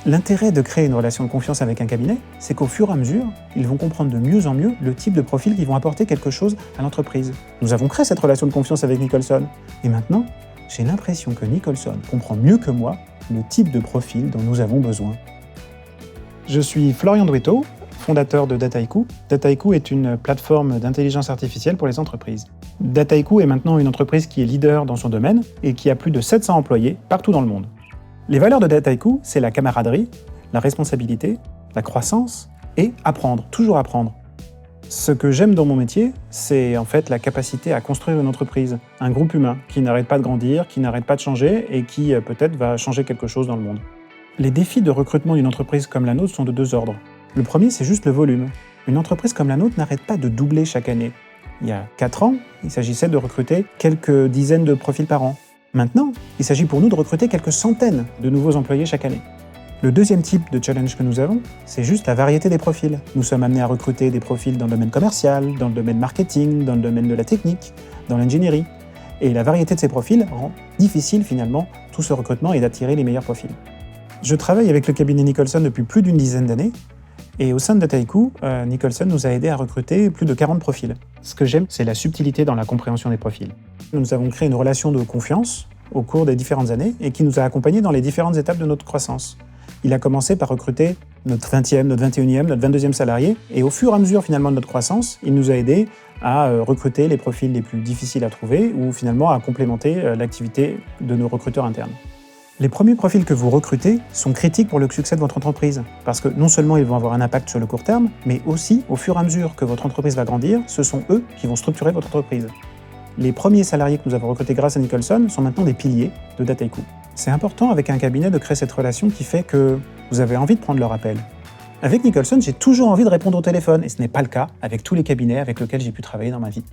L'intérêt de créer une relation de confiance avec un cabinet, c'est qu'au fur et à mesure, ils vont comprendre de mieux en mieux le type de profil qui vont apporter quelque chose à l'entreprise. Nous avons créé cette relation de confiance avec Nicholson. Et maintenant, j'ai l'impression que Nicholson comprend mieux que moi le type de profil dont nous avons besoin. Je suis Florian Douetto, fondateur de Dataiku. Dataiku est une plateforme d'intelligence artificielle pour les entreprises. Dataiku est maintenant une entreprise qui est leader dans son domaine et qui a plus de 700 employés partout dans le monde. Les valeurs de Dataiku, c'est la camaraderie, la responsabilité, la croissance et apprendre, toujours apprendre. Ce que j'aime dans mon métier, c'est en fait la capacité à construire une entreprise, un groupe humain qui n'arrête pas de grandir, qui n'arrête pas de changer et qui peut-être va changer quelque chose dans le monde. Les défis de recrutement d'une entreprise comme la nôtre sont de deux ordres. Le premier, c'est juste le volume. Une entreprise comme la nôtre n'arrête pas de doubler chaque année. Il y a 4 ans, il s'agissait de recruter quelques dizaines de profils par an. Maintenant, il s'agit pour nous de recruter quelques centaines de nouveaux employés chaque année. Le deuxième type de challenge que nous avons, c'est juste la variété des profils. Nous sommes amenés à recruter des profils dans le domaine commercial, dans le domaine marketing, dans le domaine de la technique, dans l'ingénierie. Et la variété de ces profils rend difficile finalement tout ce recrutement et d'attirer les meilleurs profils. Je travaille avec le cabinet Nicholson depuis plus d'une dizaine d'années. Et au sein de Dataiku, Nicholson nous a aidé à recruter plus de 40 profils. Ce que j'aime, c'est la subtilité dans la compréhension des profils. Nous avons créé une relation de confiance au cours des différentes années et qui nous a accompagnés dans les différentes étapes de notre croissance. Il a commencé par recruter notre 20e, notre 21e, notre 22e salarié et au fur et à mesure finalement de notre croissance, il nous a aidés à recruter les profils les plus difficiles à trouver ou finalement à complémenter l'activité de nos recruteurs internes. Les premiers profils que vous recrutez sont critiques pour le succès de votre entreprise, parce que non seulement ils vont avoir un impact sur le court terme, mais aussi, au fur et à mesure que votre entreprise va grandir, ce sont eux qui vont structurer votre entreprise. Les premiers salariés que nous avons recrutés grâce à Nicholson sont maintenant des piliers de Dataiku. C'est important avec un cabinet de créer cette relation qui fait que vous avez envie de prendre leur appel. Avec Nicholson, j'ai toujours envie de répondre au téléphone, et ce n'est pas le cas avec tous les cabinets avec lesquels j'ai pu travailler dans ma vie.